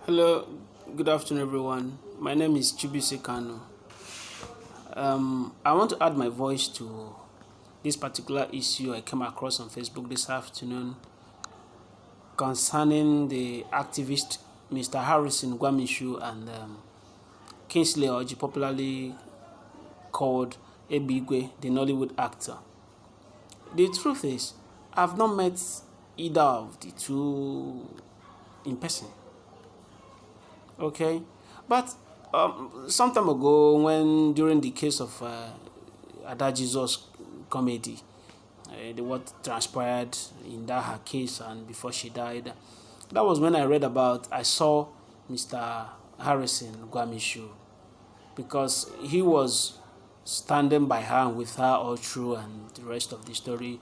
Hello, good afternoon, everyone. My name is Chibise Kano. I want to add my voice to this particular issue I came across on Facebook this afternoon concerning the activist Mr. Harrison Gwamishu and Kingsley Orji, popularly called Igwe, the Nollywood actor. The truth is, I've not met either of the two in person. Okay, but some time ago, when during the case of Ada Jesus comedy, what transpired in that her case and before she died, that was when I saw Mr. Harrison Gwamishu, because he was standing by her and with her all through and the rest of the story.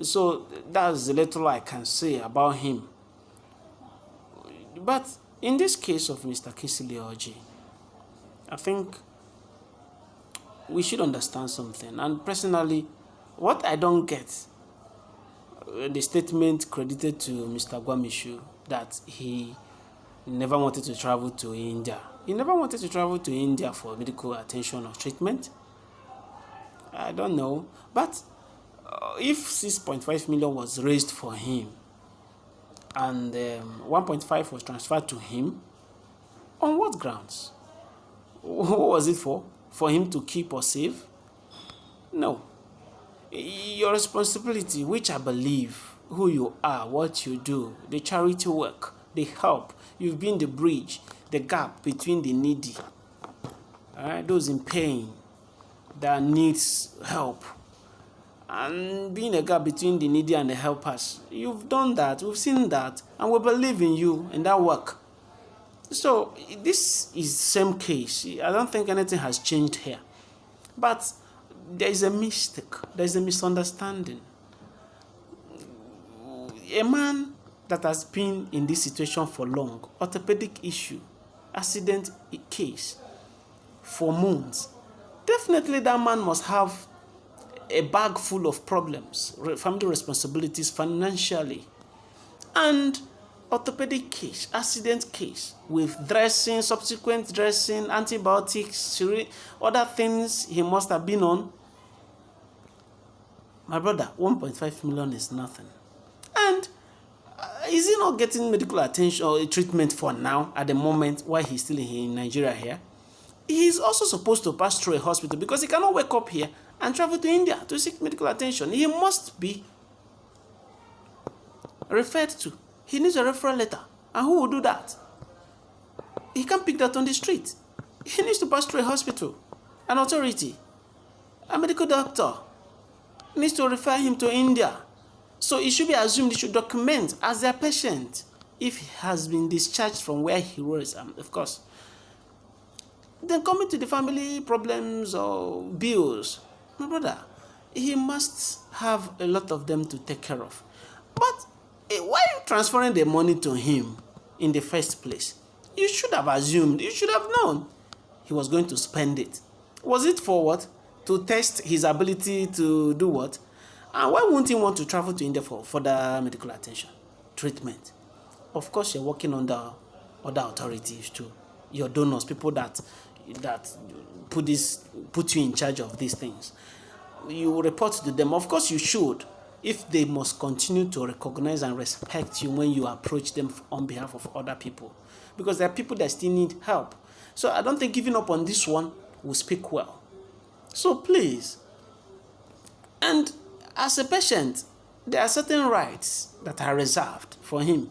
So that's the little I can say about him. But in this case of Mr. Kingsley Orji, I think we should understand something. And personally, what I don't get, the statement credited to Mr. Gwamishu that he never wanted to travel to India. He never wanted to travel to India for medical attention or treatment. I don't know. But if 6.5 million was raised for him, and 1.5 was transferred to him, on what grounds? What was it for? For him to keep or save? No. Your responsibility, which I believe, who you are, what you do, the charity work, the help, you've been the bridge, the gap between the needy, those in pain that needs help, and being a gap between the needy and the helpers. You've done that, we've seen that, and we believe in you in that work. So this is the same case. I don't think anything has changed here. But there is a mistake, there is a misunderstanding. A man that has been in this situation for long, orthopedic issue, accident case, for months, definitely that man must have a bag full of problems, family responsibilities financially, and orthopedic case, accident case with dressing, subsequent dressing, antibiotics, other things he must have been on. My brother, 1.5 million is nothing. And is he not getting medical attention or treatment for now at the moment while he's still in Nigeria here? He's also supposed to pass through a hospital because he cannot wake up here and travel to India to seek medical attention. He must be referred to. He needs a referral letter. And who will do that? He can't pick that on the street. He needs to pass through a hospital, an authority, a medical doctor needs to refer him to India. So it should be assumed he should document as their patient if he has been discharged from where he was, of course. Then coming to the family problems or bills, my brother, he must have a lot of them to take care of. But why are you transferring the money to him in the first place? You should have assumed, you should have known he was going to spend it. Was it for what? To test his ability to do what? And why wouldn't he want to travel to India for further medical attention, treatment? Of course, you're working under other authorities too. Your donors, people that put you in charge of these things. You report to them. Of course, you should, if they must continue to recognize and respect you when you approach them on behalf of other people, because there are people that still need help. So I don't think giving up on this one will speak well. So please, and as a patient, there are certain rights that are reserved for him,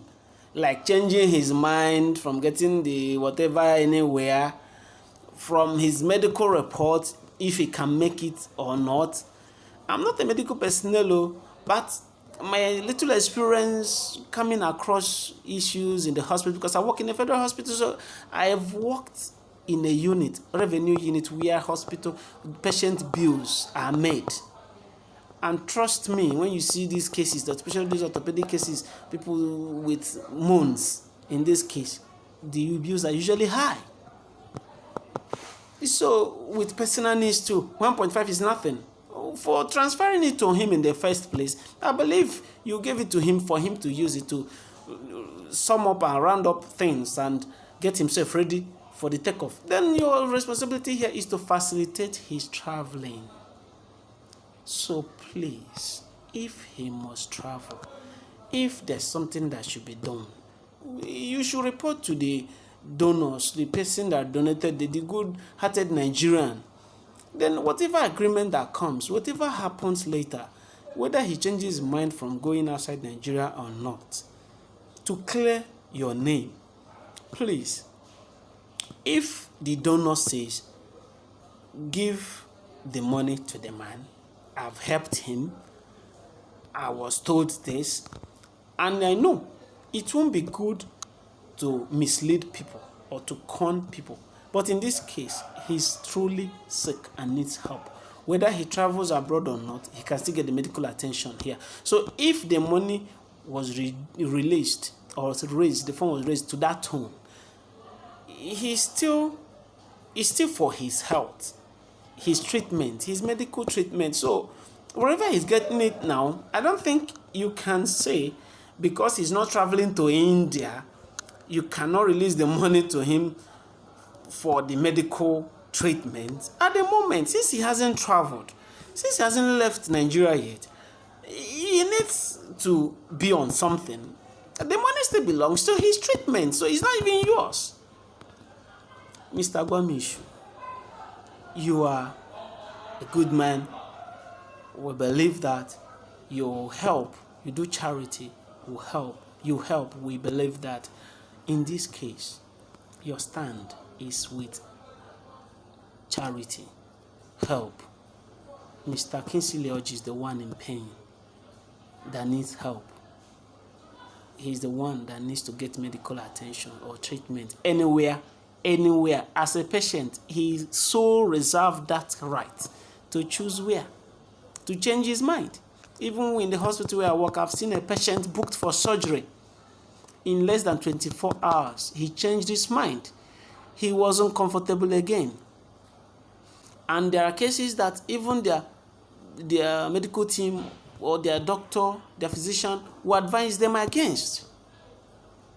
like changing his mind from getting the whatever anywhere, from his medical report, if he can make it or not. I'm not a medical personnel, but my little experience coming across issues in the hospital, because I work in a federal hospital, so I have worked in a unit, revenue unit, where hospital patient bills are made. And trust me, when you see these cases, especially these orthopedic cases, people with moans, in this case, the bills are usually high. So with personal needs too, 1.5 is nothing. For transferring it to him in the first place, I believe you gave it to him for him to use it to sum up and round up things and get himself ready for the takeoff, then your responsibility here is to facilitate his traveling. So please, if he must travel, if there's something that should be done, you should report to the donors, the person that donated, the good-hearted Nigerian. Then whatever agreement that comes, whatever happens later, whether he changes his mind from going outside Nigeria or not, to clear your name, please, if the donor says, give the money to the man, I've helped him, I was told this, and I know it won't be good to mislead people or to con people. But in this case, he's truly sick and needs help. Whether he travels abroad or not, he can still get the medical attention here. So if the money was released or raised, the fund was raised to that tone, it's still for his health, his treatment, his medical treatment. So wherever he's getting it now, I don't think you can say because he's not traveling to India, you cannot release the money to him for the medical treatment. At the moment, since he hasn't traveled, since he hasn't left Nigeria yet, he needs to be on something. The money still belongs to his treatment, so it's not even yours. Mr. Gwamishu, you are a good man. We believe that your help, you do charity, will help. You help. We believe that in this case, your stand is with charity, help. Mr. Kingsley is the one in pain that needs help. He's the one that needs to get medical attention or treatment anywhere. As a patient, he so reserved that right to choose where, to change his mind. Even in the hospital where I work, I've seen a patient booked for surgery. In less than 24 hours, he changed his mind. He wasn't comfortable again. And there are cases that even their medical team or their doctor, their physician, will advise them against.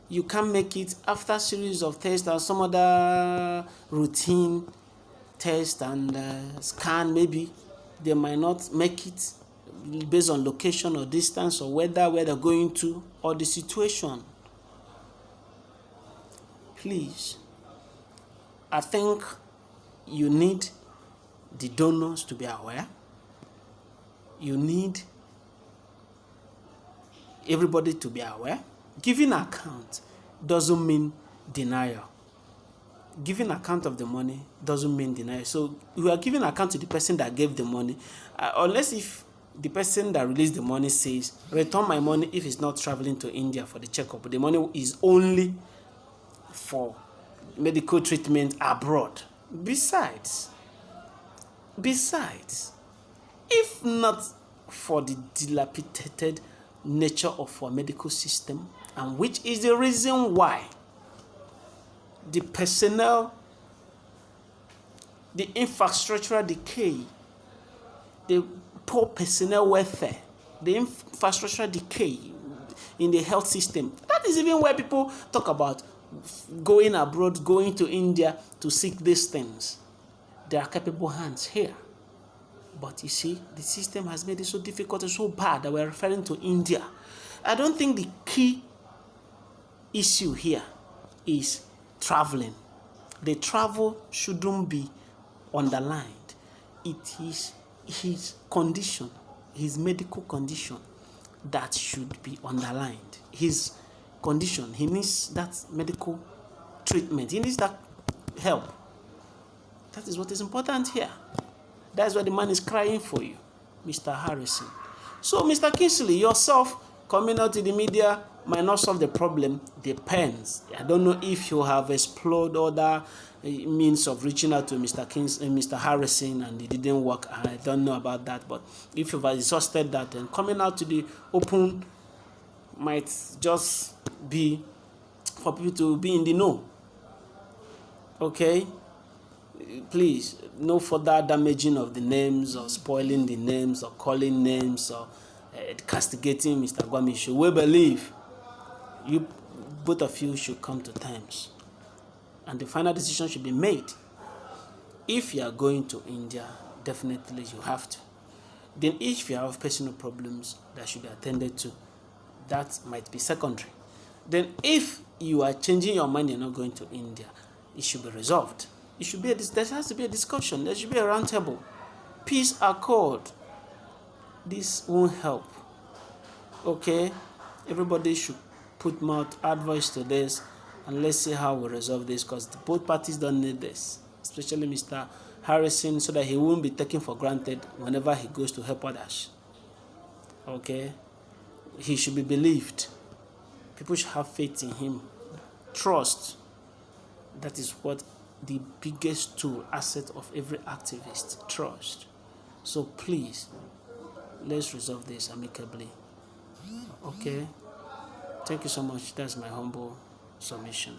You can't make it after a series of tests and some other routine test and scan, maybe they might not make it based on location or distance or where they're going to or the situation. Please, I think you need the donors to be aware. You need everybody to be aware. Giving account doesn't mean denial. Giving account of the money doesn't mean denial. So we are giving account to the person that gave the money, unless if the person that released the money says, return my money if it's not traveling to India for the checkup. But the money is only for medical treatment abroad. Besides, if not for the dilapidated nature of our medical system, and which is the reason why the personnel, the infrastructural decay, the poor personnel welfare, the infrastructural decay in the health system. That is even where people talk about going abroad, going to India to seek these things. There are capable hands here. But you see, the system has made it so difficult and so bad that we're referring to India. I don't think the key issue here is traveling. The travel shouldn't be underlined. It is his condition, his medical condition, that should be underlined. His condition, he needs that medical treatment. He needs that help. That is what is important here. That's why the man is crying for you, Mr. Harrison. So, Mr. Kingsley, yourself coming out to the media might not solve the problem. Depends. I don't know if you have explored other means of reaching out to Mr. Kingsley, Mr. Harrison, and it didn't work. I don't know about that. But if you've exhausted that, then coming out to the open might just be for people to be in the know. Okay? Please, no further damaging of the names or spoiling the names or calling names or castigating Mr. Gwamishu. We believe you, both of you, should come to terms. and the final decision should be made. If you are going to India, definitely you have to. Then if you have personal problems that should be attended to, that might be secondary. Then if you are changing your mind, you're not going to India, it should be resolved. It should be there has to be a discussion. There should be a round table. Peace accord. This won't help. Okay? Everybody should put more advice to this, and let's see how we resolve this, because both parties don't need this, especially Mr. Harrison, so that he won't be taken for granted whenever he goes to help others. Okay? He should be believed. People should have faith in him. Trust. That is what the biggest tool, asset of every activist. Trust. So please, let's resolve this amicably. Okay? Thank you so much. That's my humble submission.